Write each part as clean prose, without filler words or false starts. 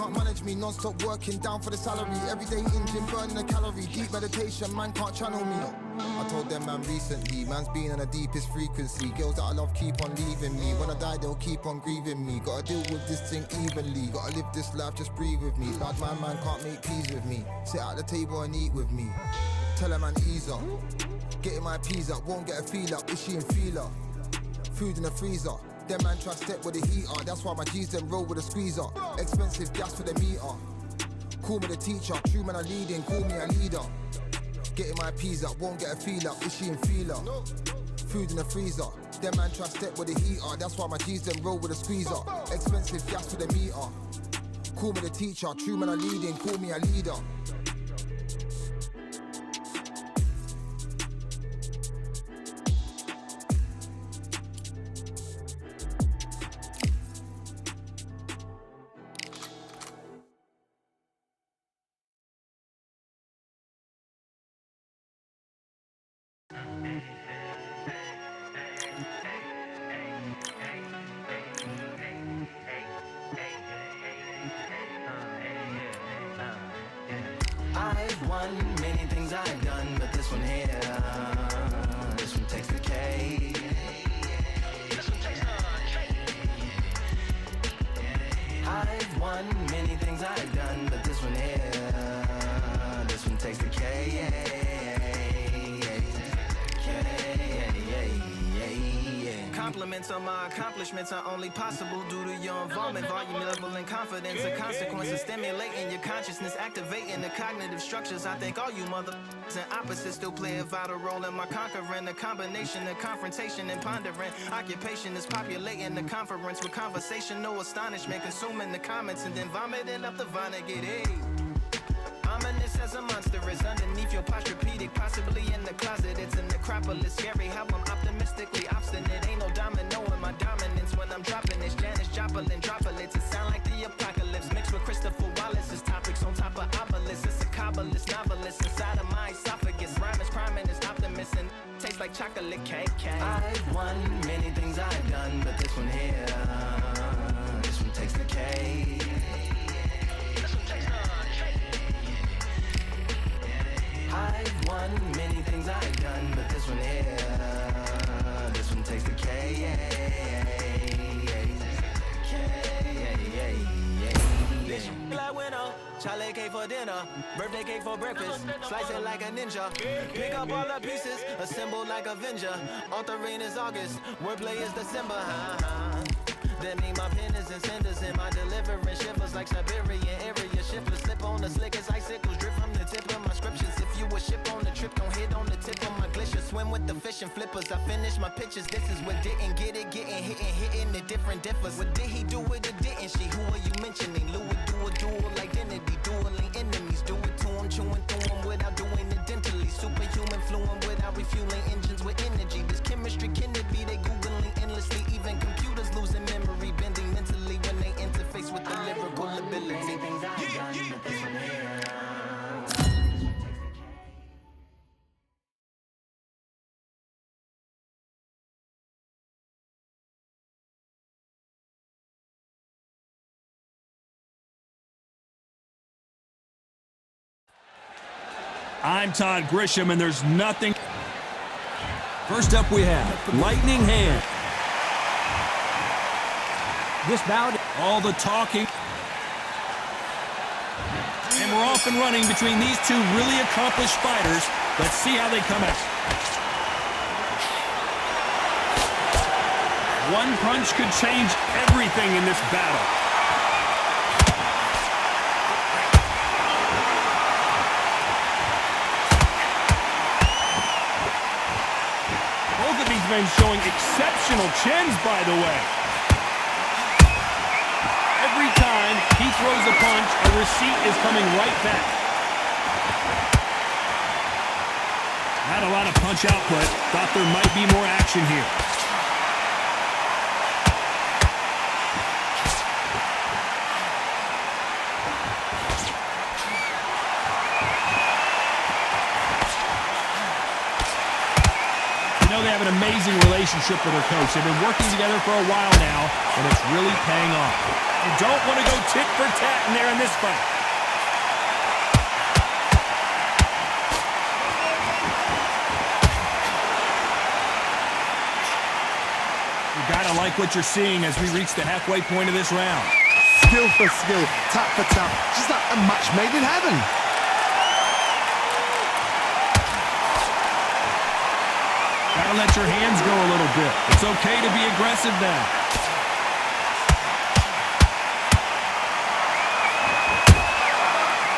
can't manage me. Non-stop working down for the salary. Every day in gym burning a calorie. Deep meditation, man can't channel me. I told them man recently, man's been on the deepest frequency. Girls that I love keep on leaving me. When I die they'll keep on grieving me. Gotta deal with this thing evenly. Gotta live this life, just breathe with me. Bad man can't make peas with me. Sit at the table and eat with me. Tell a man ease up. Getting my peas up, won't get a feel up. Is she in feeler? Food in the freezer. Them man try step with the heater. That's why my G's them roll with a squeezer. Expensive gas for the meter. Call me the teacher. True man I leading, call me a leader. Getting my peas up, won't get a feel up. Is she in feeler? Food in the freezer. Them man try step with the heater. That's why my G's them roll with a squeezer. Expensive gas for the meter. Call me the teacher. True man I leading, call me a leader. I've won many things I've done, but this one here, this one takes the K. This one takes the K. I've won many things I've done, but this one here, this one takes the K. Compliments on my accomplishments are only possible due to your involvement, volume, level, and confidence. The consequences stimulating your consciousness, activating the cognitive structures. I think all you mother and opposites still play a vital role in my conquering. The combination of confrontation and pondering. Occupation is populating the conference with conversational astonishment, consuming the comments and then vomiting up the Vonnegut. Hey. Ominous as a monster is underneath your posturepedic, possibly in the closet. It's an necropolis, scary how I'm optimistically obstinate. Ain't no domino in my dominance when I'm dropping this. Janis Joplin droplets. It sound like the apocalypse mixed with Christopher Wallace's topics on top of obelisks. It's a Kabbalist novelist inside of my esophagus. Rhyme is crime and it's optimist and tastes like chocolate cake. I've won many things I've done, but this one here, this one takes the K. I've won many things I've done, but this one here, this one takes the K. Like winner, Charlie cake for dinner, birthday cake for breakfast, slice it like a ninja, pick up all the pieces, assemble like Avenger, authoring is August, wordplay is December, That mean my pen is in cinders and my deliverance shivers like Siberian area shivers. Slip on the slickest icicles, drip from the tip of my scriptures. If you a ship on the trip, don't hit on the tip of my glacier. Swim with the fish and flippers. I finish my pitches. This is what didn't get it, getting hitting the different differs. What did he do with it? Didn't she? Who are you mentioning? Louis do a dual identity, dueling enemies. Do it to him, chewing through him without doing it dentally. Superhuman fluent without refueling engines with energy. This chemistry can it be? They googling endlessly. Even computers losing memory, bending mentally when they interface with the lyrical ability. I'm Todd Grisham, and there's nothing. First up, we have Lightning Hand. This bout, all the talking. And we're off and running between these two really accomplished fighters. Let's see how they come out. One punch could change everything in this battle. Both of these men showing exceptional chins, by the way. Every time he throws a punch, a receipt is coming right back. Not a lot of punch output. Thought there might be more action here. They have an amazing relationship with their coach. They've been working together for a while now, and it's really paying off. You don't want to go tit for tat in there in this fight. You gotta like what you're seeing as we reach the halfway point of this round. Skill for skill, tap for tap, just like a match made in heaven. Gotta let your hands go a little bit. It's okay to be aggressive now.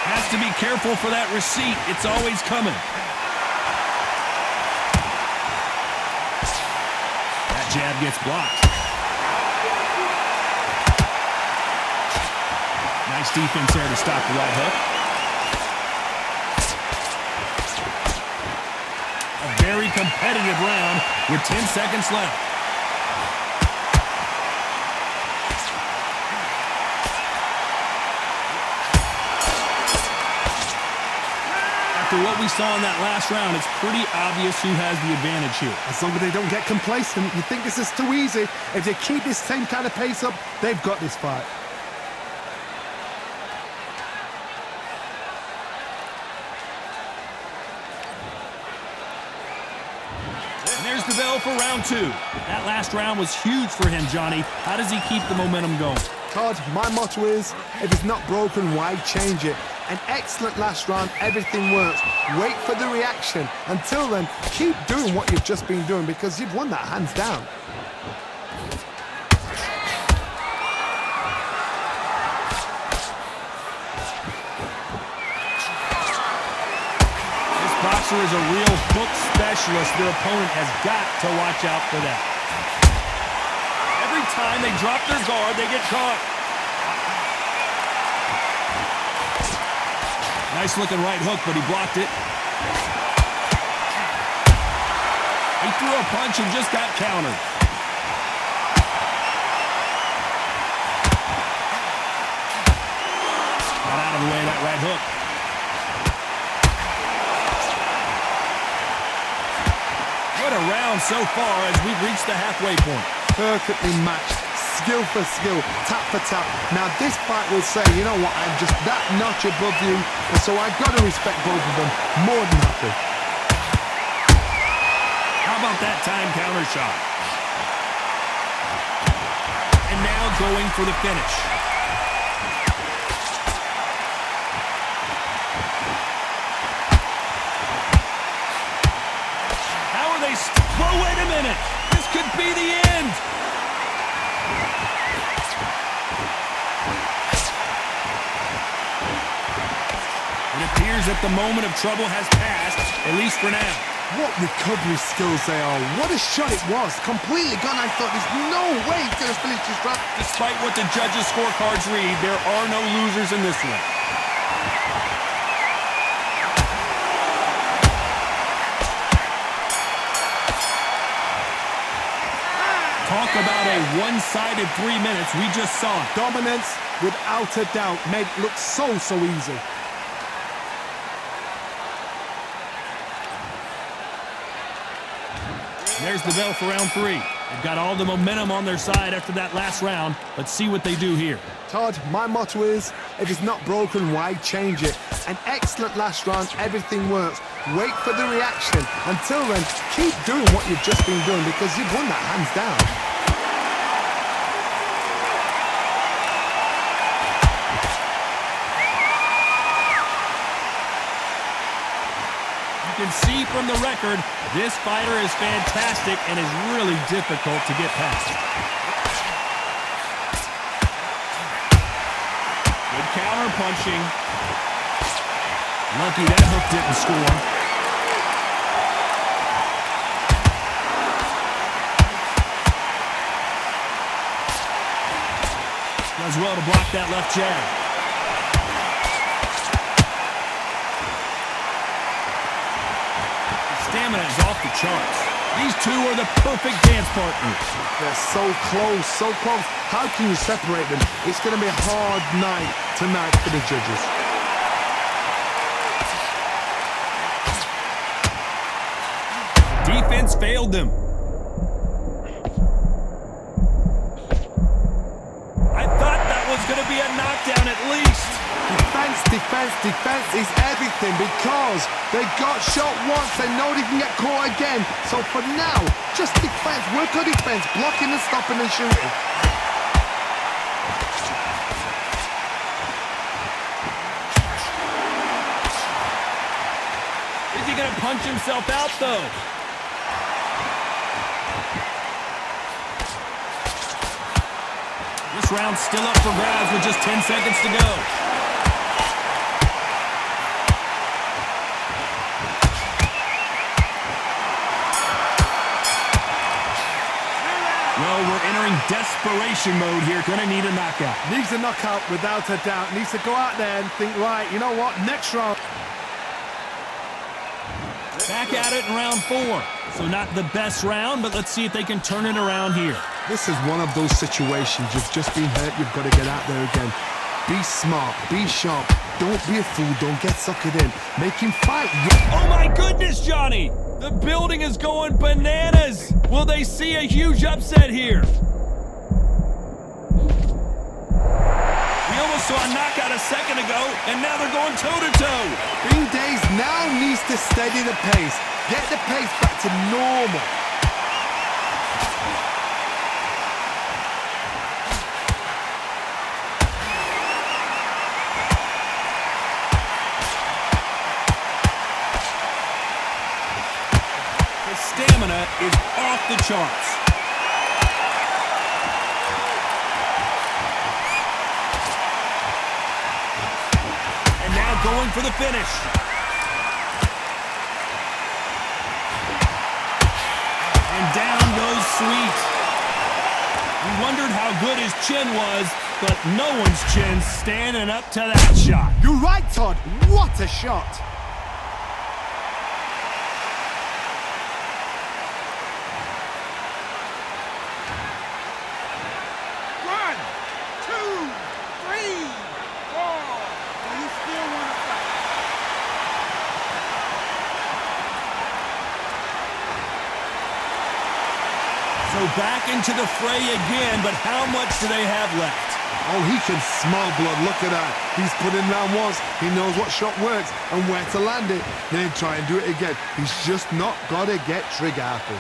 Has to be careful for that receipt. It's always coming. That jab gets blocked. Nice defense there to stop the right hook. A very competitive round with 10 seconds left. After what we saw in that last round, it's pretty obvious who has the advantage here. As long as they don't get complacent, you think this is too easy. If they keep this same kind of pace up, they've got this fight. And there's the bell for round 2. That last round was huge for him, Johnny. How does he keep the momentum going? Todd, my motto is, if it's not broken, why change it? An excellent last round, everything works. Wait for the reaction. Until then, keep doing what you've just been doing because you've won that hands down. This boxer is a real hook specialist. Their opponent has got to watch out for that. Every time they drop their guard, they get caught. Nice looking right hook, but he blocked it. He threw a punch and just got countered. Got out of the way of that right hook. What a round so far as we've reached the halfway point. Perfectly matched. Skill for skill, tap for tap. Now this fight will say, you know what, I'm just that notch above you, and so I've got to respect both of them more than happy. How about that time counter shot? And now going for the finish. How are they? Whoa, wait a minute. This could be the end. It appears that the moment of trouble has passed, at least for now. What recovery skills they are. What a shot it was. Completely gone. I thought there's no way he's going to finish this round. Despite what the judges' scorecards read, there are no losers in this one. Talk about a one-sided 3 minutes. We just saw it. Dominance, without a doubt, made it look so easy. There's the bell for round 3. They've got all the momentum on their side after that last round. Let's see what they do here. Todd, my motto is, if it's not broken, why change it? An excellent last round, everything works. Wait for the reaction. Until then, keep doing what you've just been doing because you've won that hands down. You can see from the record, this fighter is fantastic and is really difficult to get past. Good counter punching. Lucky that hook didn't score. Does well to block that left jab. Stamina is off the charts. These two are the perfect dance partners. They're so close, so close. How can you separate them? It's going to be a hard night tonight for the judges. Defense failed them. I thought that was defense. Defense is everything because they got shot once. They know they can get caught again. So for now, just defense. Work on defense. Blocking and stopping and shooting. Is he going to punch himself out, though? This round's still up for grabs with just 10 seconds to go. Well, we're entering desperation mode here. Gonna need a knockout. Needs a knockout without a doubt. Needs to go out there and think, right, you know what, next round. Back at it in round 4. So not the best round, but let's see if they can turn it around here. This is one of those situations. You've just been hurt. You've got to get out there again. Be smart. Be sharp. Don't be a fool. Don't get suckered in. Make him fight. Oh, my goodness, Johnny! The building is going bananas! Will they see a huge upset here? We almost saw a knockout a second ago, and now they're going toe-to-toe. Green Days now needs to steady the pace. Get the pace back to normal. His stamina is off the charts. And now going for the finish. And down goes Sweet. We wondered how good his chin was, but no one's chin standing up to that shot. You're right, Todd. What a shot. So back into the fray again, but how much do they have left? Oh, he can smell blood. Look at that. He's put in round once. He knows what shot works and where to land it. Then try and do it again. He's just not got to get trigger happy.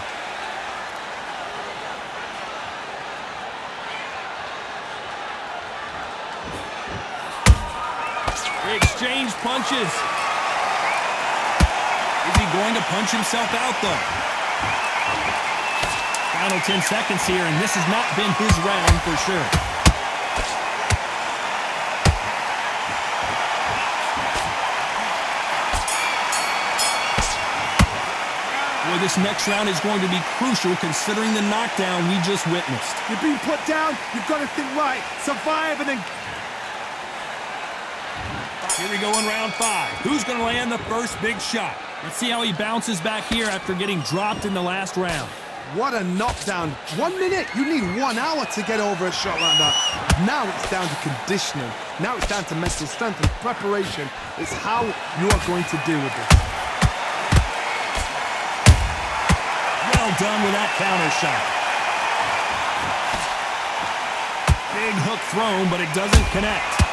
They exchange punches. Is he going to punch himself out, though? Final 10 seconds here, and this has not been his round for sure. Boy, this next round is going to be crucial considering the knockdown we just witnessed. You're being put down. You've got to think right. Survive and then... Here we go in round 5. Who's going to land the first big shot? Let's see how he bounces back here after getting dropped in the last round. What a knockdown. 1 minute. You need 1 hour to get over a shot like that. Now it's down to conditioning. Now it's down to mental strength and preparation. It's how you are going to deal with this. Well done with that counter shot. Big hook thrown, but it doesn't connect.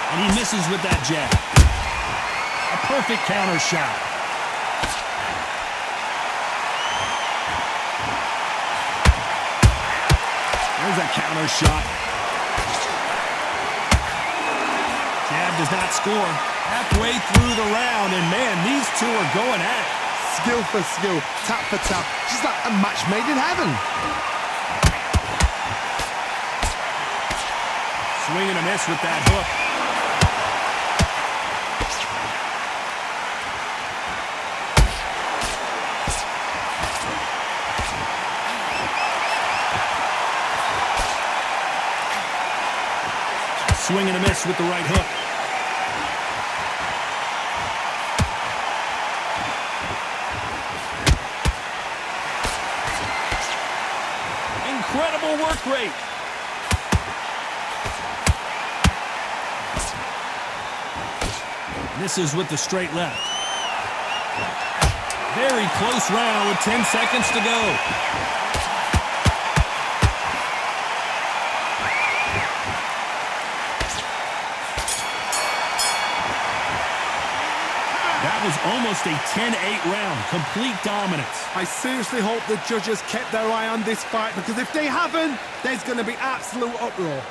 And he misses with that jab. A perfect counter shot. There's a counter shot. Jab does not score. Halfway through the round, and man, these two are going at it. Skill for skill, tap for tap. Just like a match made in heaven. Swing and a miss with that hook. Swing and a miss with the right hook. Incredible work rate. Misses with the straight left. Very close round with 10 seconds to go. That was almost a 10-8 round. Complete dominance. I seriously hope the judges kept their eye on this fight, because if they haven't, there's going to be absolute uproar.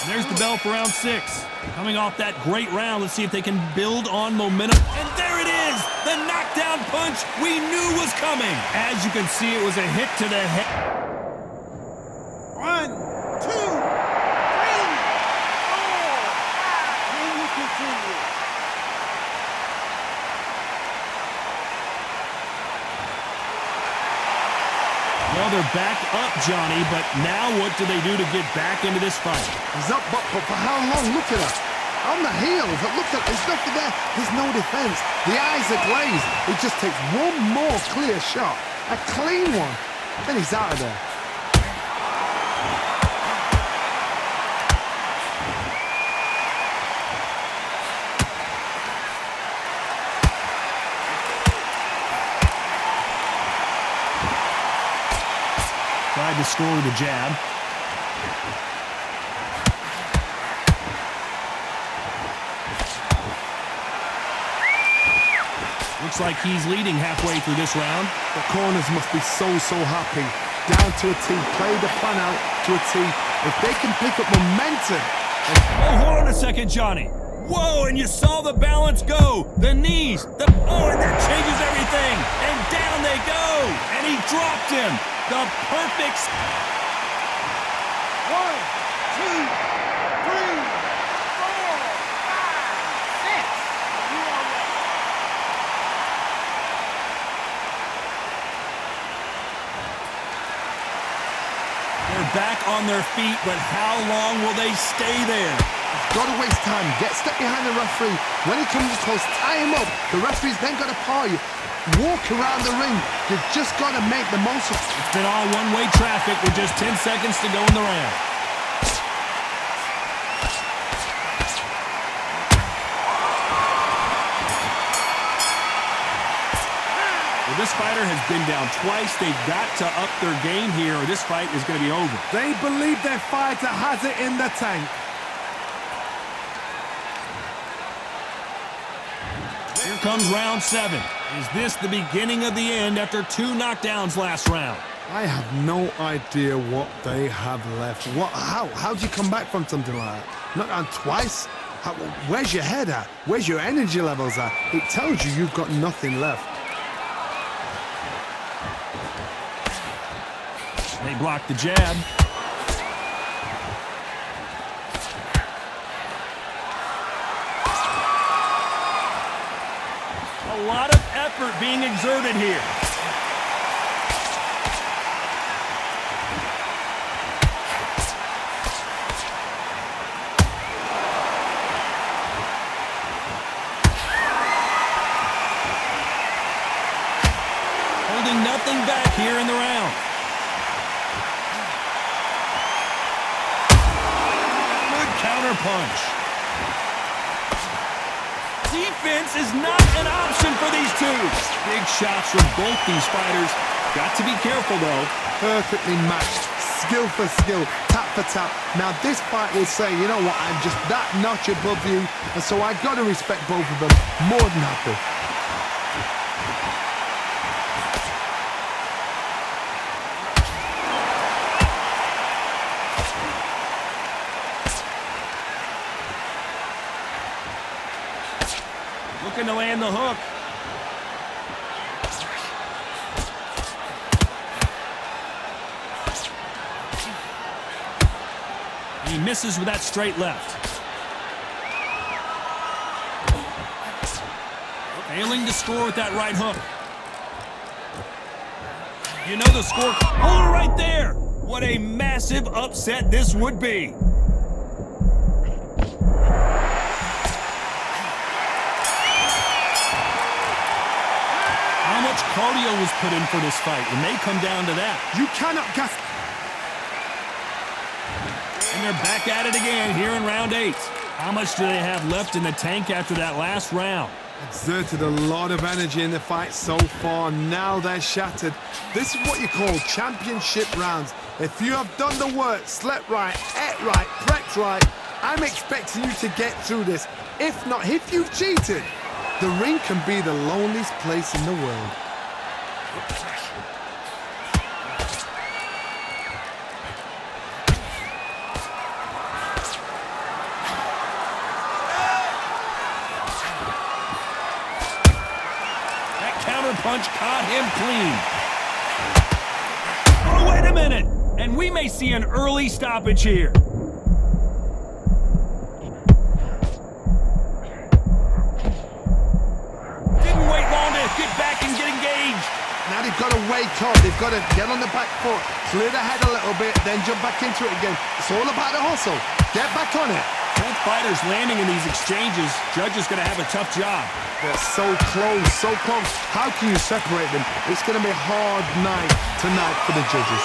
There's the bell for round 6. Coming off that great round, let's see if they can build on momentum. And there it is! The knockdown punch we knew was coming. As you can see, it was a hit to the head. 1, 2, 3, 4. Can you continue? Well, they're back up, Johnny, but now what do they do to get back into this fight? He's up, but for how long? Look at her. On the heels. Look at, there's nothing there. There's no defense. The eyes are glazed. It just takes one more clear shot. A clean one. Then he's out of there. Tried to score with a jab. Looks like he's leading halfway through this round. The corners must be so happy. Down to a T. Play the plan out to a T. If they can pick up momentum. Oh, hold on a second, Johnny. Whoa, and you saw the balance go. The knees. Oh, and that changes everything. And down they go. And he dropped him. The perfect... 1, 2, 3, 4, 5, 6. You are ready. They're back on their feet, but how long will they stay there? Got to waste time. Get step behind the referee. When he comes close, tie him up. The referee's then got to paw you. Walk around the ring. You've just got to make the most of it. It's been all one-way traffic with just 10 seconds to go in the round. Well, this fighter has been down twice. They've got to up their game here, or this fight is going to be over. They believe their fighter has it in the tank. Here comes round 7. Is this the beginning of the end after 2 knockdowns last round? I have no idea what they have left. How do you come back from something like that? Knocked down twice? Where's your head at? Where's your energy levels at? It tells you you've got nothing left. They block the jab. A lot of effort being exerted here. Holding nothing back here in the round. Good counter punch. Defense is not an option for these two. Big shots from both these fighters. Got to be careful, though. Perfectly matched. Skill for skill. Tap for tap. Now, this fight will say, you know what, I'm just that notch above you, and so I got to respect both of them. More than happy. Looking to land the hook. He misses with that straight left. Failing to score with that right hook. You know the score. Hold it right there. What a massive upset this would be. How much cardio was put in for this fight? It may come down to that. You cannot gas. And they're back at it again here in round 8. How much do they have left in the tank after that last round? Exerted a lot of energy in the fight so far. Now they're shattered. This is what you call championship rounds. If you have done the work, slept right, ate right, prepped right, I'm expecting you to get through this. If not, if you've cheated, the ring can be the loneliest place in the world. Punch caught him clean. Oh, wait a minute! And we may see an early stoppage here. Didn't wait long to get back and get engaged. Now they've got to wake up. They've got to get on the back foot, clear the head a little bit, then jump back into it again. It's all about the hustle. Get back on it. Both fighters landing in these exchanges. Judge is going to have a tough job. They're so close, so close. How can you separate them? It's going to be a hard night tonight for the judges.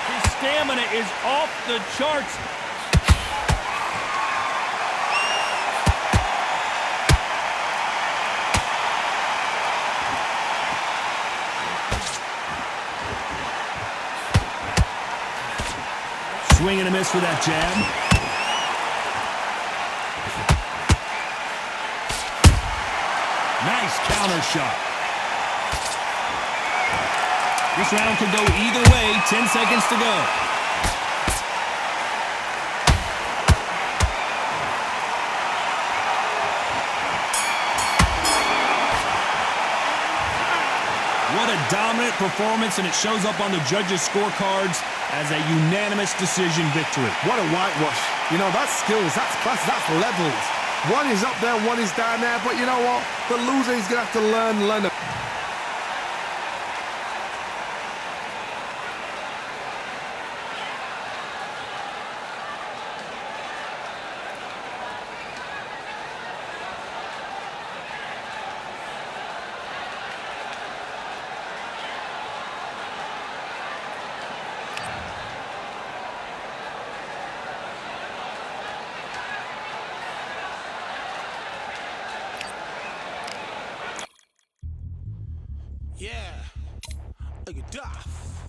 His stamina is off the charts. Swing and a miss for that jab. Nice counter shot. This round could go either way. 10 seconds to go. What a dominant performance, and it shows up on the judges' scorecards as a unanimous decision victory. What a whitewash. You know, that's skills, that's class, that's levels. One is up there, one is down there, but you know what? The loser is going to have to learn. Yeah, look at Duff.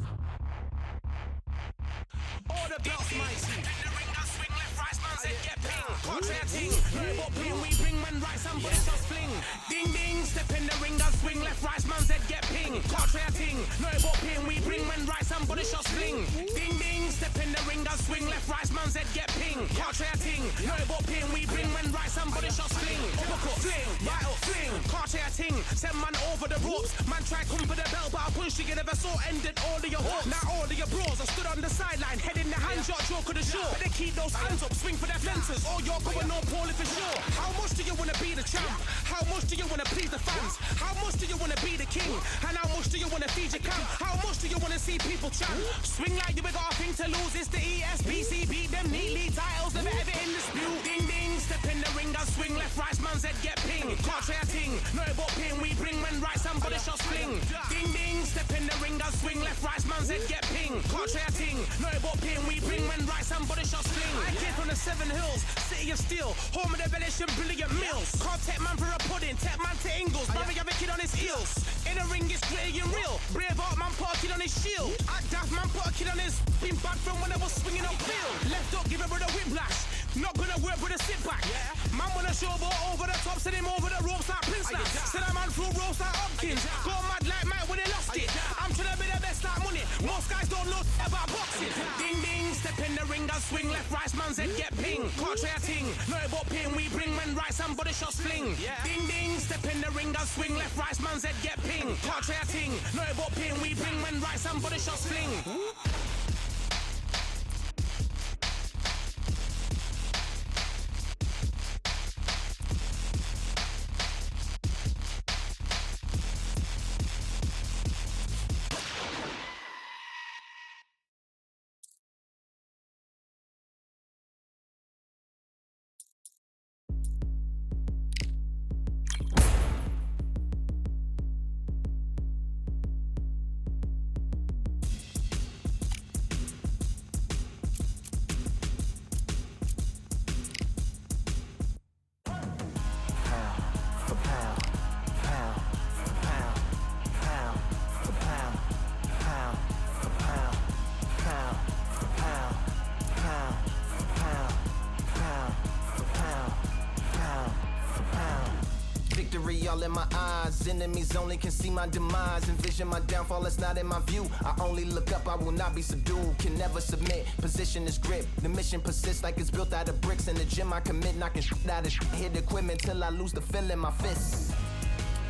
All the belts, mighty. In the ring, I swing left, right, man, said get ping. Contrary ting, no but ping, we bring man right, somebody just fling. Ding ding, step in the ring, I swing left, right, man, said get ping. Contrary ting, no but ping, we bring man right, somebody just fling. Ding ding, step in the ring, I swing left, right, man, said get ping. Contrary ting, no but ping, we bring man right, somebody just fling. Uppercut, fling, right up, fling. Contrary ting, send man over the ropes. Man try come for the belt, but I punched you, never saw ended all of your hopes. Now all of your bros, I stood on the sideline, head in the hand shot, joke of the show. But they keep those hands up, swing for their fences. Oh, you're going on poorly for sure. How much do you wanna be the champ? How much do you wanna please the fans? How much do you wanna be the king? And how much do you wanna feed your camp? How much do you wanna see people chant? Swing like you ain't got a thing to lose. It's the ESBC, beat them neatly. Titles never ever in dispute. Ding ding, step in the ring, I swing left, right, man's head get ping. Can't try a ting, no but ping. We bring men right, somebody shot fling. Ding ding, step in the ring, I swing left, right, man's head get ping. Can't try a ting, no but ping. We bring men right, somebody shot fling. I came from the 7 Hills, city of steel, home of the village and brilliant mills. Can't take man for a pudding, take man to Ingles. Barry have a kid on his heels. In the ring, it's gritty and real. Braveheart man put a kid on his shield. At Daft man put a kid on his. Been bad from when I was swinging on field. Left up, give it with a whiplash. Not gonna work with a sit back. Man wanna showboat over the top, send him over the ropes like Prince Nat. Send a man through ropes like Hopkins. Go mad like Mike when he lost it. I'm trying to be the best like money. Most guys don't know about boxing. Ding ding, step in the ring, I swing left, right, man's head get ping. Can't try a ting, no but ping. We bring men right, somebody shots fling. Ding ding, step in the ring, I swing left, right, man's head get ping. Can't try a ting, no but ping. We bring men right, somebody shots fling. victory all in my eyes. Enemies only can see my demise. Envision my downfall, it's not in my view. I only look up, I will not be subdued. Can never submit, position is grip. The mission persists like it's built out of bricks. In the gym I commit, knocking shit out of shit. Hit equipment till I lose the feel in my fists.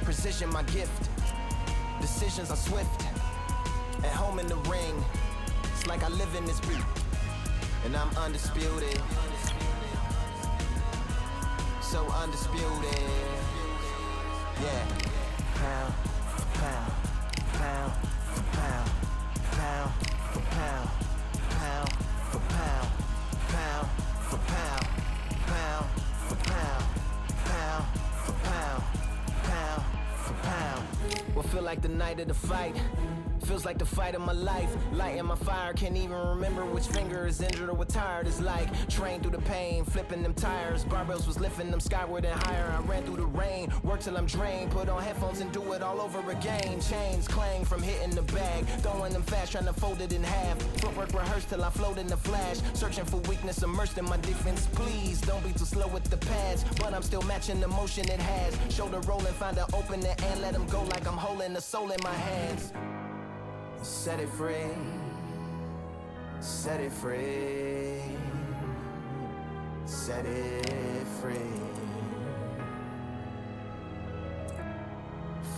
Precision my gift. Decisions are swift. At home in the ring, it's like I live in this beat. And I'm undisputed. So undisputed. Yeah. Pound for pound, pound for pound, pound for pound, pound for pound, pound for pound, pound for pound, pound for pound, pound for pound. What feel like the night of the fight? Feels like the fight of my life. Lighting my fire, can't even remember which finger is injured or what tired is like. Trained through the pain, flipping them tires. Barbells was lifting them skyward and higher. I ran through the rain, worked till I'm drained. Put on headphones and do it all over again. Chains clang from hitting the bag. Throwing them fast, trying to fold it in half. Footwork rehearsed till I float in the flash. Searching for weakness, immersed in my defense. Please don't be too slow with the pads. But I'm still matching the motion it has. Shoulder rolling, find an opening and let them go like I'm holding the soul in my hands. Set it free, set it free, set it free.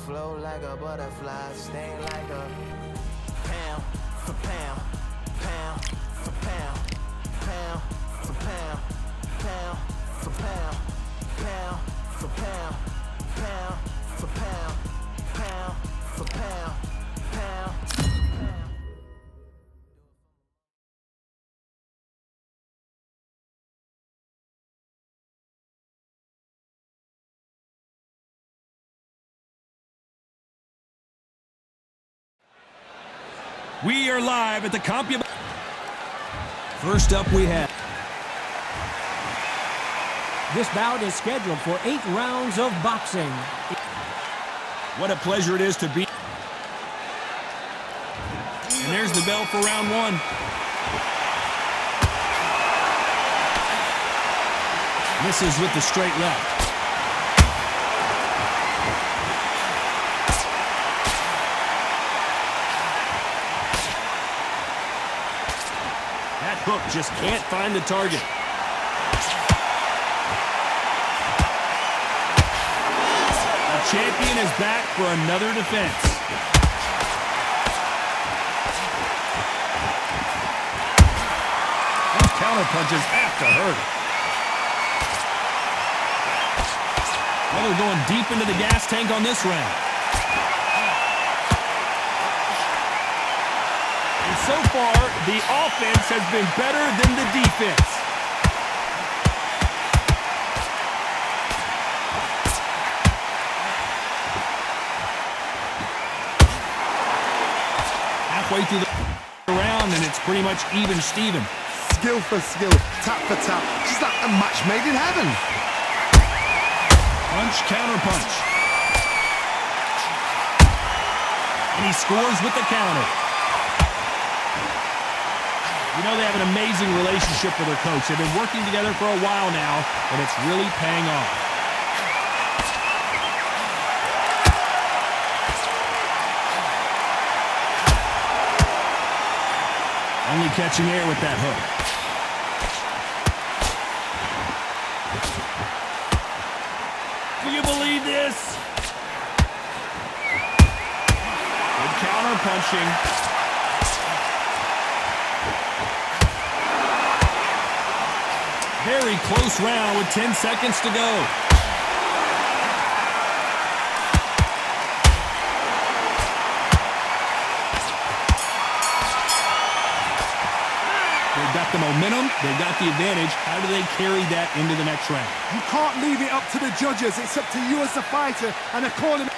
Flow like a butterfly, sting like a pound for pound, pound for pound, pound for pound, pound for pound, pound for pound, pound for pound, pound for pound, pound. We are live at the CompuBox. First up we have. This bout is scheduled for 8 rounds of boxing. What a pleasure it is to be. And there's the bell for round 1. Misses with the straight left. That hook just can't find the target. The champion is back for another defense. Those counter punches have to hurt. Well, they're going deep into the gas tank on this round. And so far, the offense has been better than the defense. Halfway through the round, and it's pretty much even Steven. Skill for skill, tap for tap. Just like a match made in heaven. Punch, counter punch. And he scores with the counter. You know, they have an amazing relationship with their coach. They've been working together for a while now, and it's really paying off. Only catching air with that hook. Do you believe this? Good counter punching. Very close round with 10 seconds to go. They've got the momentum, they've got the advantage. How do they carry that into the next round? You can't leave it up to the judges. It's up to you as the fighter and the corner.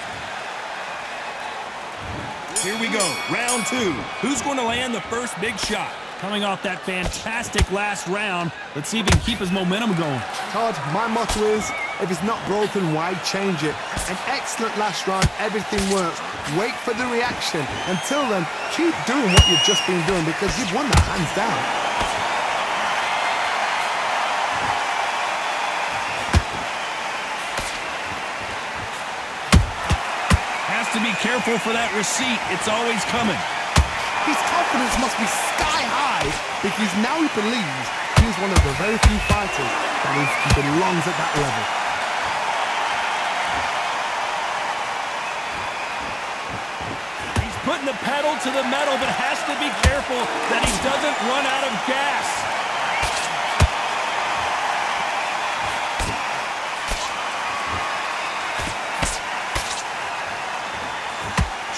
Here we go, round 2. Who's going to land the first big shot? Coming off that fantastic last round, let's see if he can keep his momentum going. Todd, my motto is, if it's not broken, why change it? An excellent last round, everything works. Wait for the reaction. Until then, keep doing what you've just been doing because you've won that hands down. has to be careful for that receipt. It's always coming. His confidence must be sky high because now he believes he is one of the very few fighters that belongs at that level. He's putting the pedal to the metal, but has to be careful that he doesn't run out of gas.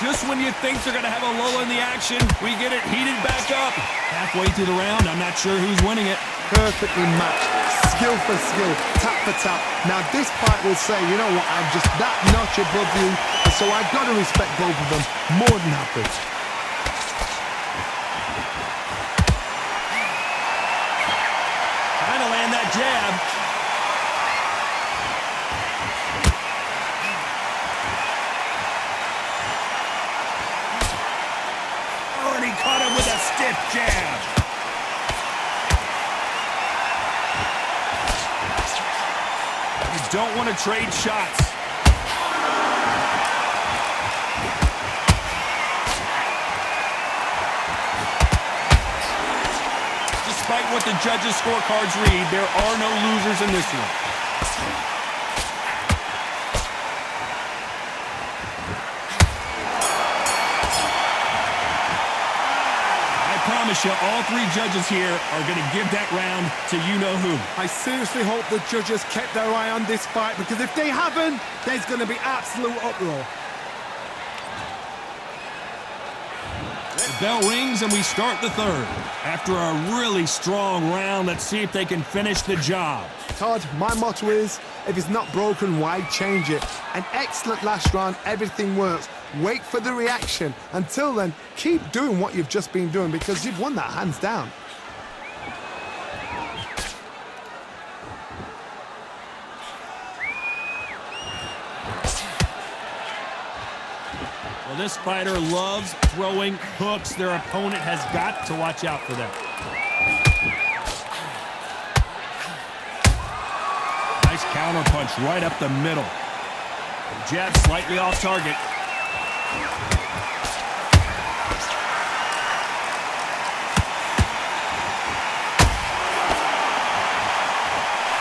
Just when you think they're going to have a lull in the action, we get it heated back up. Halfway through the round, I'm not sure who's winning it. Perfectly matched, skill for skill, tap for tap. Now this fight will say, you know what, I'm just that notch above you, and so I've got to respect both of them more than happy. Trying to land that jab. Caught him with a stiff jab. You don't want to trade shots. Despite what the judges' scorecards read, there are no losers in this one. I promise you, all three judges here are going to give that round to you-know-who. I seriously hope the judges kept their eye on this fight, because if they haven't, there's going to be absolute uproar. The bell rings and we start the third. After a really strong round, let's see if they can finish the job. Todd, my motto is, if it's not broken, why change it? An excellent last round, everything works. Wait for the reaction. Until then, keep doing what you've just been doing, because you've won that hands down. Well, this fighter loves throwing hooks. Their opponent has got to watch out for them. Nice counter punch right up the middle. Jab slightly off target.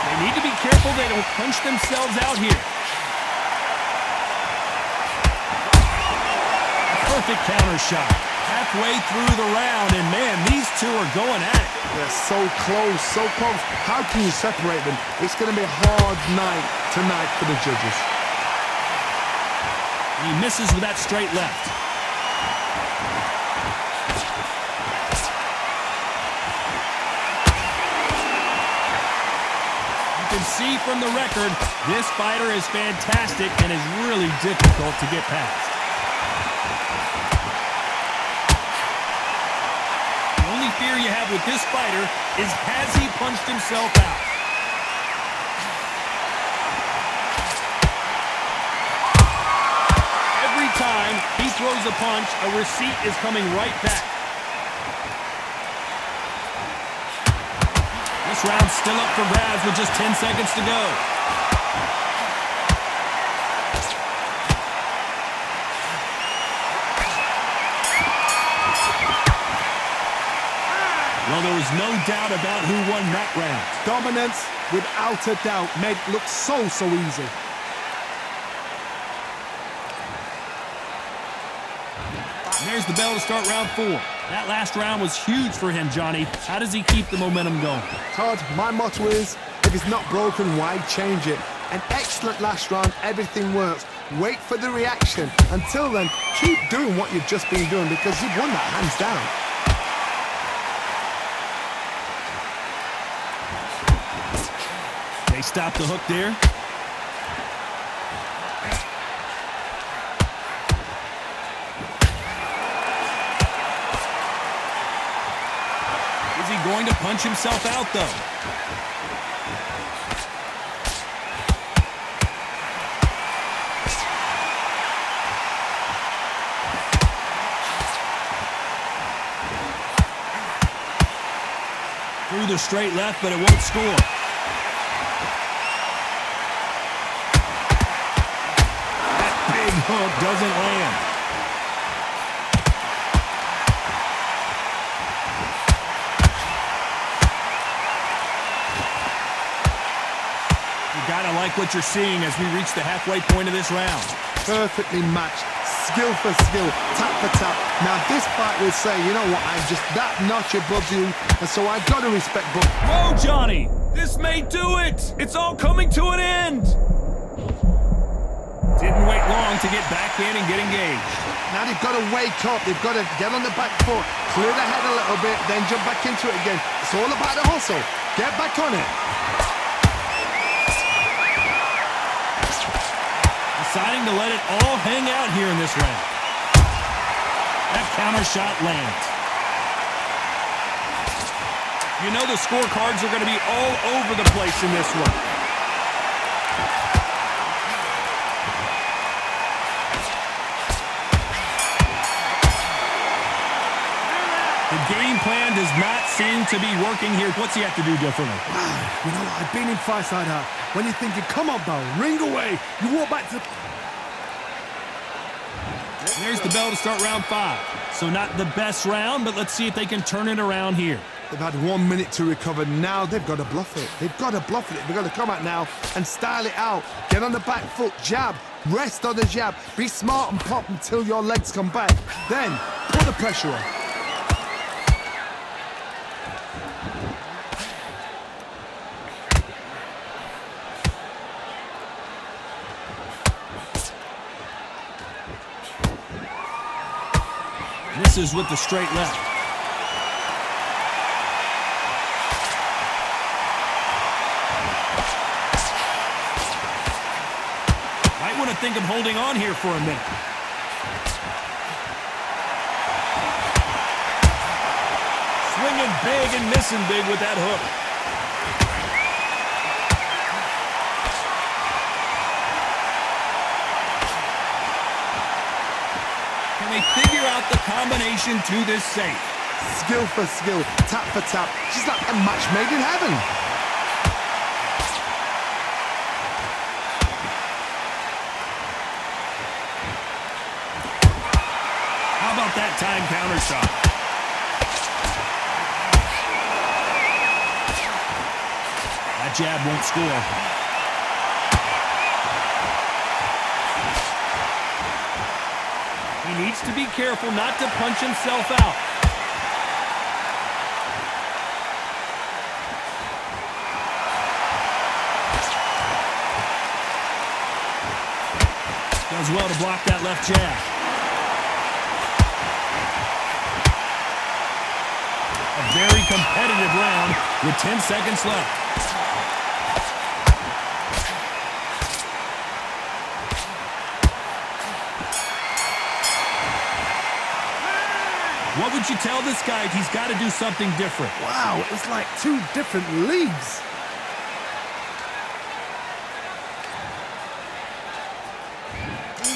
They need to be careful they don't punch themselves out here. Perfect counter shot. Halfway through the round, and man, these two are going at it. They're so close, so close. How can you separate them? It's going to be a hard night tonight for the judges. He misses with that straight left. You can see from the record, this fighter is fantastic and is really difficult to get past. The only fear you have with this fighter is, has he punched himself out? Every time he throws a punch, a receipt is coming right back. This round's still up for grabs with just 10 seconds to go. Well, there was no doubt about who won that round. Dominance, without a doubt, made it look so easy. And there's the bell to start round 4. That last round was huge for him, Johnny. How does he keep the momentum going? Todd, my motto is, if it's not broken, why change it? An excellent last round, everything works. Wait for the reaction. Until then, keep doing what you've just been doing, because you've won that hands down. They stopped the hook there. Is he going to punch himself out, though? Through the straight left, but it won't score. hook doesn't land. You gotta like what you're seeing as we reach the halfway point of this round. Perfectly matched, skill for skill, tap for tap. Now this fight will say, you know what, I'm just that notch above you, and so I've got to respect both. Whoa, Johnny! This may do it! It's all coming to an end! Didn't wait long to get back in and get engaged. Now they've got to wake up, they've got to get on the back foot, clear the head a little bit, then jump back into it again. It's all about the hustle. Get back on it. Deciding to let it all hang out here in this round. That counter shot lands. You know the scorecards are going to be all over the place in this one. The game plan does not seem to be working here. What's he have to do differently? You know, I've been in fights like that. When you're thinking, come on, Bell, ring away. You walk back to... There's the bell to start round 5. So not the best round, but let's see if they can turn it around here. They've had 1 minute to recover. Now they've got to bluff it. They've got to bluff it. They've got to come out now and style it out. Get on the back foot, jab, rest on the jab. Be smart and pop until your legs come back. Then put the pressure on. Misses with the straight left. Might want to think of holding on here for a minute. Swinging big and missing big with that hook. They figure out the combination to this safe. Skill for skill, tap for tap. She's like a match made in heaven. How about that time counter shot? That jab won't score. He needs to be careful not to punch himself out. Does well to block that left jab. A very competitive round with 10 seconds left. What would you tell this guy if he's got to do something different? Wow, it's like 2 different leagues.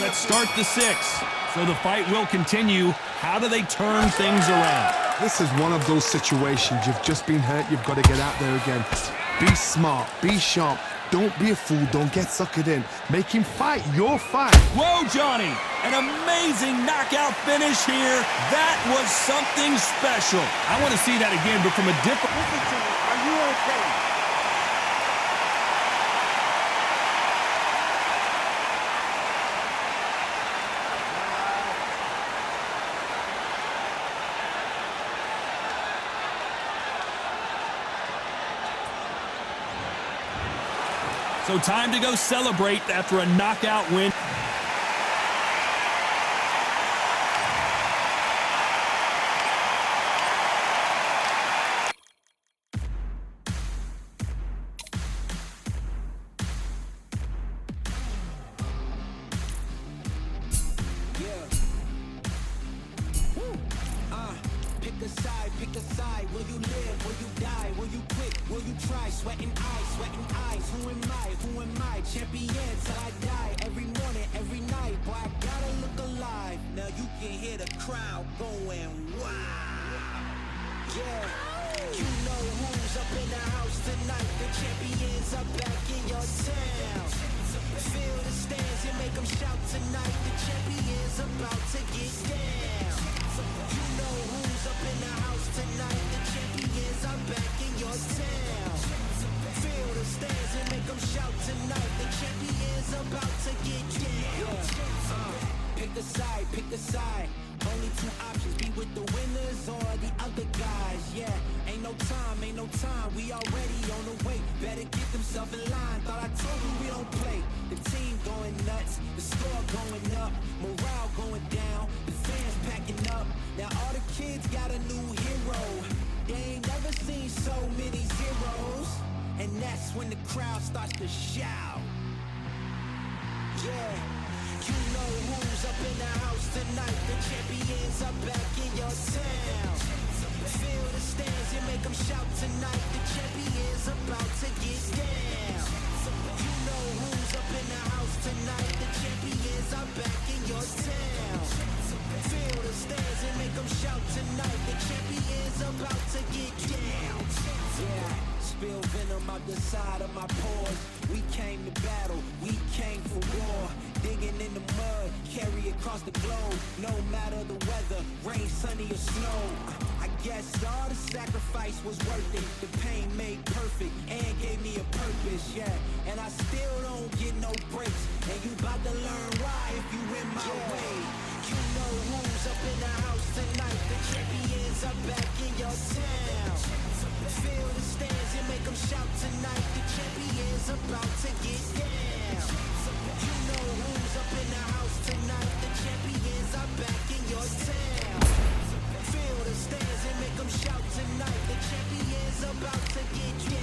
Let's start the 6th. So the fight will continue. How do they turn things around? This is one of those situations. You've just been hurt. You've got to get out there again. Be smart. Be sharp. Don't be a fool. Don't get suckered in. Make him fight your fight. Whoa, Johnny! An amazing knockout finish here. That was something special. I want to see that again, but from a different... Listen to me. Are you okay? So time to go celebrate after a knockout win. Pick a side. Will you live? Will you die? Will you quit? Will you try? Sweating eyes. Who am I? Champion till I die. Every morning, every night. Boy, I gotta look alive. Now you can hear the crowd going wow. Yeah, you know who's up in the house tonight. The champions are back in your town. Feel the stands and make them shout tonight. The is about to get down. You know who's up in the house tonight. The champions are back in your town. Feel the stands and make them shout tonight. The champions about to get down. Pick a side, pick a side. Only two options, be with the winners or the other guys. Yeah, ain't no time, we already on the way. Better get themselves in line, thought I told you we don't play. The team going nuts, the score going up, morale going down, the fans packing up. Now all the kids got a new hero. They ain't never seen so many zeros. And that's when the crowd starts to shout. Yeah. You know who's up in the house tonight. The champions are back in your town. Feel the stands and make them shout tonight. The champions about to get down. You know who's up in the house tonight. The champions are back in your town. Feel the stands and make them shout tonight. The champions about to get down. Yeah, spill venom out the side of my pores. We came to battle, we came for war. Digging in the mud, carry across the globe. No matter the weather, rain, sunny or snow. I guess all the sacrifice was worth it. The pain made perfect and gave me a purpose, yeah. And I still don't get no breaks. And you about to learn why if you in my way. You know who's up in the house tonight. The champions are back in your town. Feel the stands and make them shout tonight. The champions about to get down. You know who's up in the house tonight. The champions are back in your town. Feel the stands and make them shout tonight. The champions about to get down.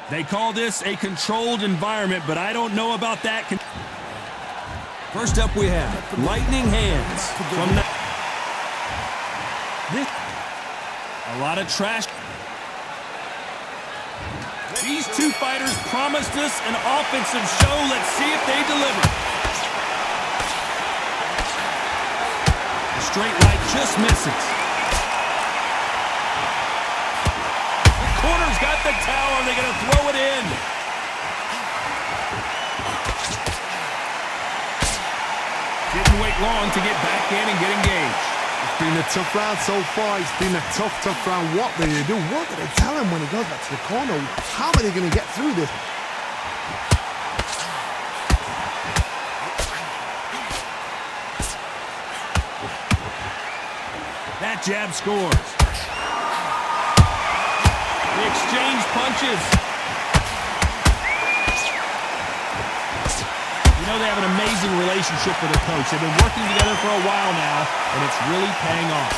They call this a controlled environment, but I don't know about that. First up we have Lightning Hands from a lot of trash. These two fighters promised us an offensive show. Let's see if they deliver. The straight right just misses. Corner's got the towel. They're going to throw it in. Didn't wait long to get back in and get engaged. It's been a tough round so far. It's been a tough round. What do they do? What do they tell him when he goes back to the corner? How are they going to get through this? That jab scores. They exchange punches. You know they have an amazing relationship with their coach. They've been working together for a while now, and it's really paying off.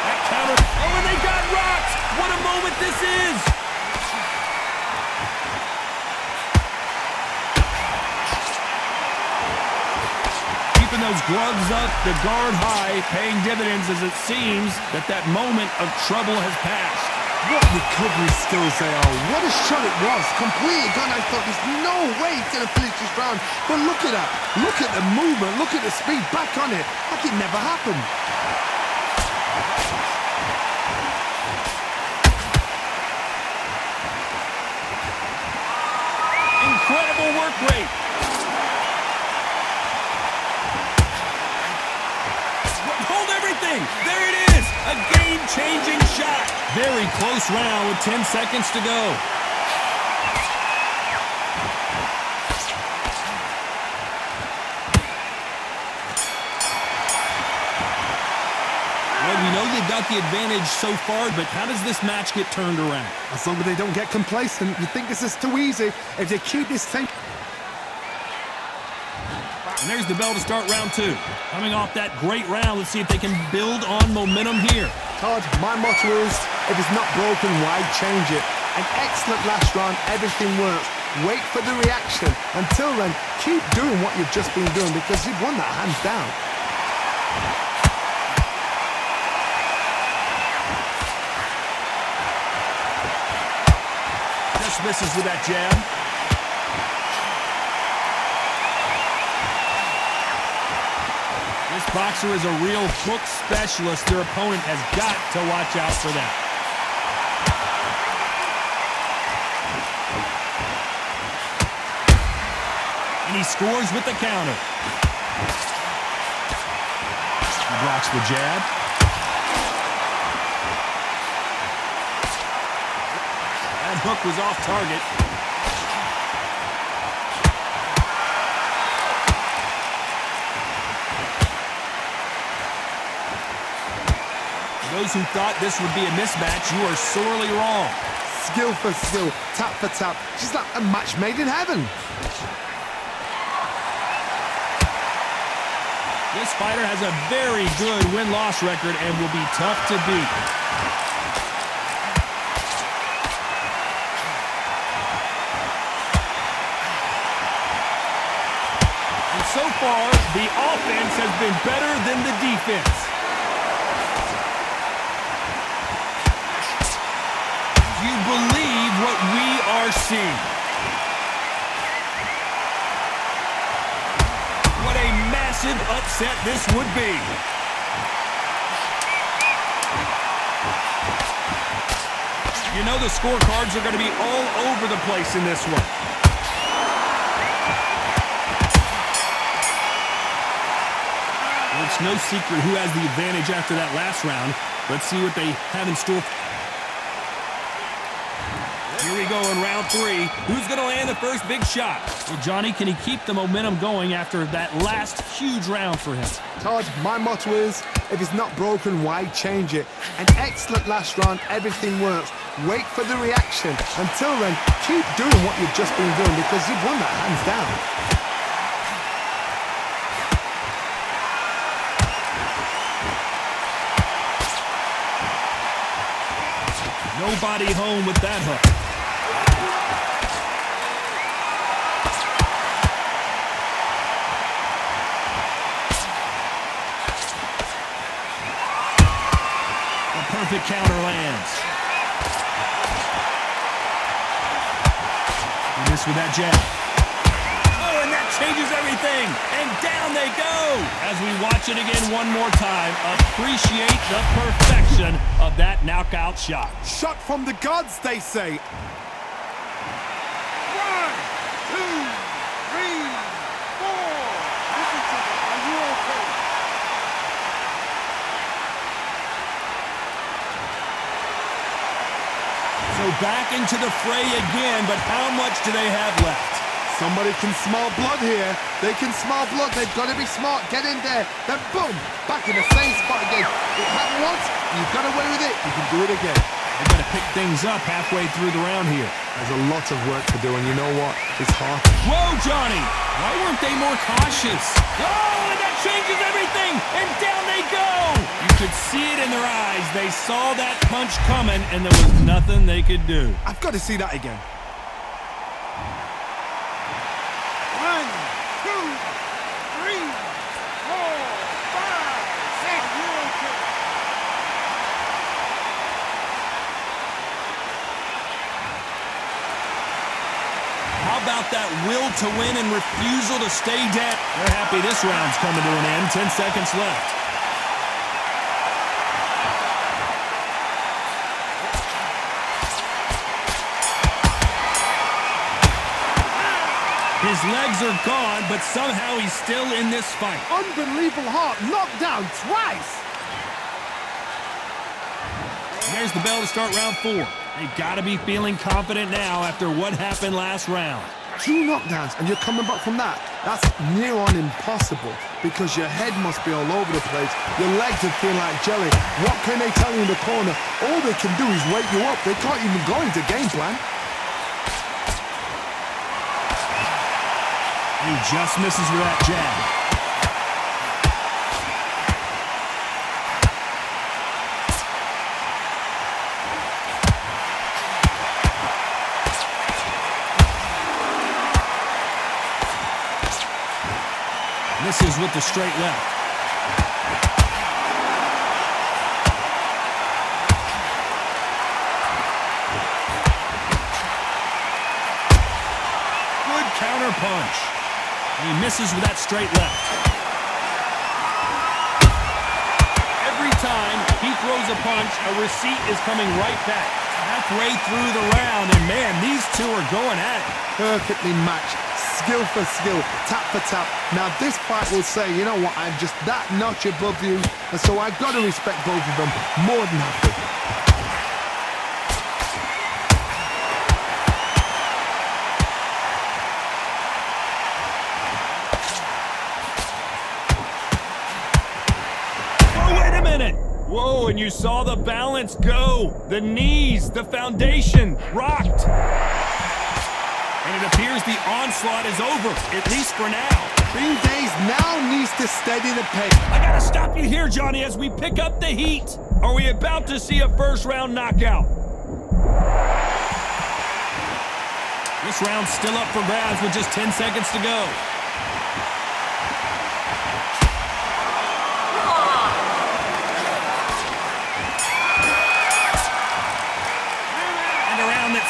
That counter. Oh, and they got rocked! What a moment this is! Those gloves up, the guard high, paying dividends as it seems that moment of trouble has passed. What recovery skills they are. What a shot it was. Completely gone. I thought there's no way he's going to finish this round. But look at that. Look at the movement. Look at the speed. Back on it. Like it never happened. Incredible work rate. There it is! A game-changing shot. Very close round with 10 seconds to go. Well, we know they've got the advantage so far, but how does this match get turned around? As long as they don't get complacent, you think this is too easy. If they keep this thing... And there's the bell to start round 2. Coming off that great round, let's see if they can build on momentum here. Todd, my motto is, if it's not broken, why change it? An excellent last round, everything works. Wait for the reaction. Until then, keep doing what you've just been doing because you've won that hands down. Just misses with that jab. This boxer is a real hook specialist. Their opponent has got to watch out for that. And he scores with the counter. He blocks the jab. That hook was off target. Those who thought this would be a mismatch, you are sorely wrong. Skill for skill, tap for tap. She's like a match made in heaven. This fighter has a very good win-loss record and will be tough to beat. And so far, the offense has been better than the defense. Do you believe what we are seeing? What a massive upset this would be. You know the scorecards are going to be all over the place in this one. Well, it's no secret who has the advantage after that last round. Let's see what they have in store. Here we go in round 3. Who's going to land the first big shot? Well, Johnny, can he keep the momentum going after that last huge round for him? Todd, my motto is, if it's not broken, why change it? An excellent last round, everything works. Wait for the reaction. Until then, keep doing what you've just been doing because you've won that hands down. Nobody home with that hook. Perfect counter lands. And this with that jab. Oh, and that changes everything. And down they go. As we watch it again one more time, appreciate the perfection of that knockout shot. Shot from the gods, they say. 1, 2, 3, 4. Listen to me. Are you okay? So back into the fray again, but how much do they have left? Somebody can smell blood here. They can smell blood. They've got to be smart. Get in there. Then boom, back in the same spot again. It happened once. You got away with it. You can do it again. They've got to pick things up halfway through the round here. There's a lot of work to do, and you know what? It's hard. Whoa, Johnny! Why weren't they more cautious? Oh, and that changes everything! And down they go! You could see it in their eyes. They saw that punch coming, and there was nothing they could do. I've got to see that again. 1, 2, 3, 4, 5, 6. Are you okay? How about that will to win and refusal to stay down? They're happy this round's coming to an end. 10 seconds left. His legs are gone, but somehow he's still in this fight. Unbelievable heart. Knocked down twice. And there's the bell to start round 4. They've got to be feeling confident now after what happened last round. 2 knockdowns, and you're coming back from that. That's near on impossible because your head must be all over the place. Your legs would feel like jelly. What can they tell you in the corner? All they can do is wake you up. They can't even go into game plan. He just misses with that jab. Misses with the straight left. Good counter punch. And he misses with that straight left. Every time he throws a punch, a receipt is coming right back. Halfway through the round, and man, these two are going at it. Perfectly matched. Skill for skill, tap for tap. Now this fight will say, you know what, I'm just that notch above you, and so I've got to respect both of them more than happy. Oh, wait a minute! Whoa, and you saw the balance go. The knees, the foundation, rocked. And it appears the onslaught is over, at least for now. Green Days now needs to steady the pace. I gotta stop you here, Johnny, as we pick up the heat. Are we about to see a first-round knockout? This round's still up for grabs with just 10 seconds to go.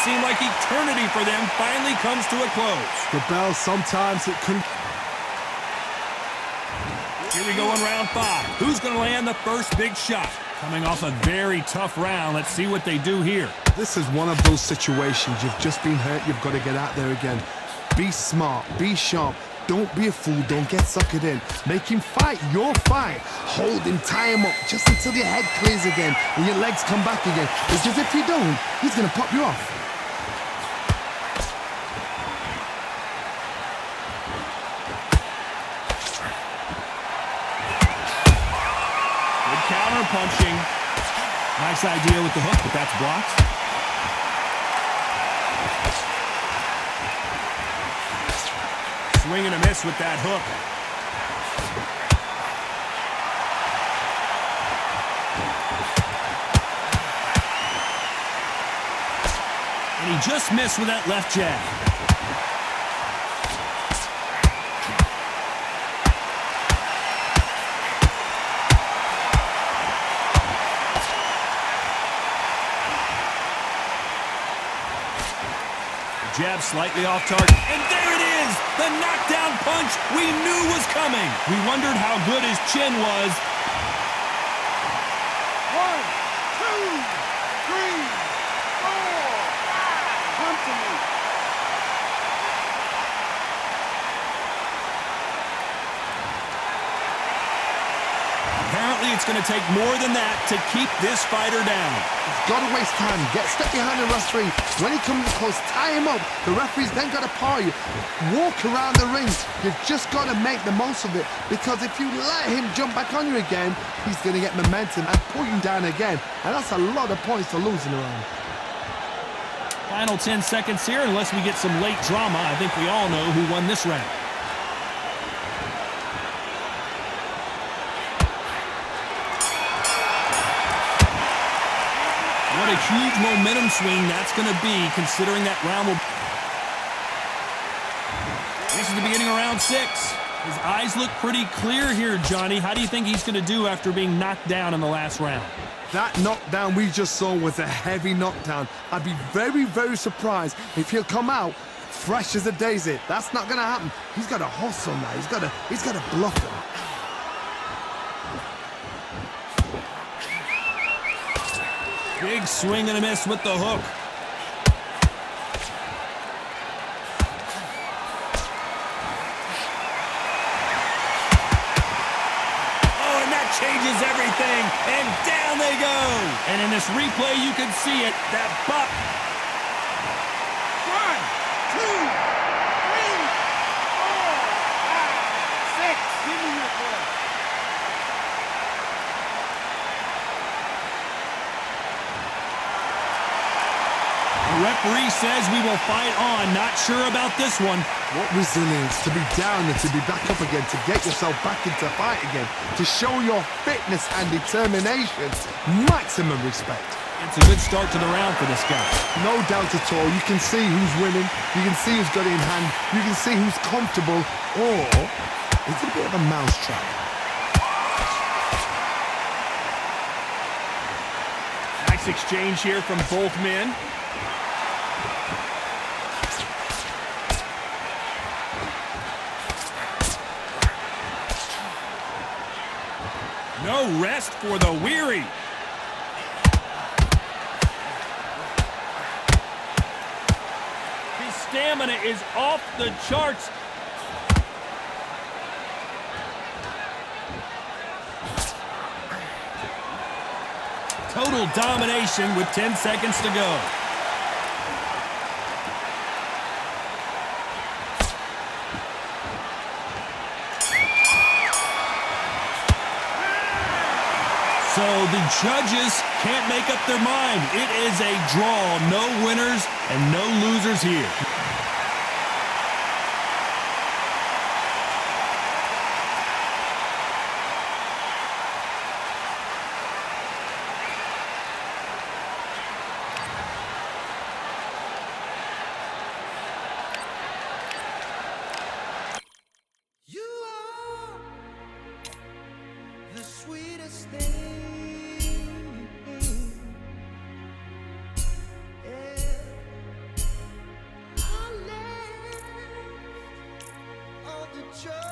Seemed like eternity for them finally comes to a close. The bell, sometimes it can... Here we go in round 5. Who's going to land the first big shot? Coming off a very tough round. Let's see what they do here. This is one of those situations. You've just been hurt. You've got to get out there again. Be smart. Be sharp. Don't be a fool. Don't get suckered in. Make him fight your fight. Hold him, tie him up, just until your head clears again and your legs come back again. Because if you don't, he's going to pop you off. Counter punching. Nice idea with the hook, but that's blocked. Swing and a miss with that hook. And he just missed with that left jab. Jab slightly off target. And there it is! The knockdown punch we knew was coming. We wondered how good his chin was. 1, 2, 3, 4, 5. Come to me. Apparently it's going to take more than that to keep this fighter down. He's got to waste time. Get step behind the referee. When he comes close, tie him up. The referee's then got to par you. Walk around the ring. You've just got to make the most of it, because if you let him jump back on you again, he's going to get momentum and pull you down again. And that's a lot of points to lose in a round. Final 10 seconds here, unless we get some late drama. I think we all know who won this round. What a huge momentum swing that's going to be, considering that round will... This is the beginning of round 6. His eyes look pretty clear here, Johnny. How do you think he's going to do after being knocked down in the last round? That knockdown we just saw was a heavy knockdown. I'd be very, very surprised if he'll come out fresh as a daisy. That's not going to happen. He's got to hustle now. He's got to bluff him. Big swing and a miss with the hook. Oh, and that changes everything. And down they go. And in this replay, you can see it. That buck. 1, 2, 3, 4, says we will fight on. Not sure about this one. What resilience to be down and to be back up again, to get yourself back into fight again, to show your fitness and determination. Maximum respect. It's a good start to the round for this guy. No doubt at all. You can see who's winning. You can see who's got it in hand. You can see who's comfortable. Or is it a bit of a mousetrap? Nice exchange here from both men. No rest for the weary. His stamina is off the charts. Total domination with 10 seconds to go. So the judges can't make up their mind. It is a draw. No winners and no losers here. You are the sweetest thing. Yeah. I left all the joy.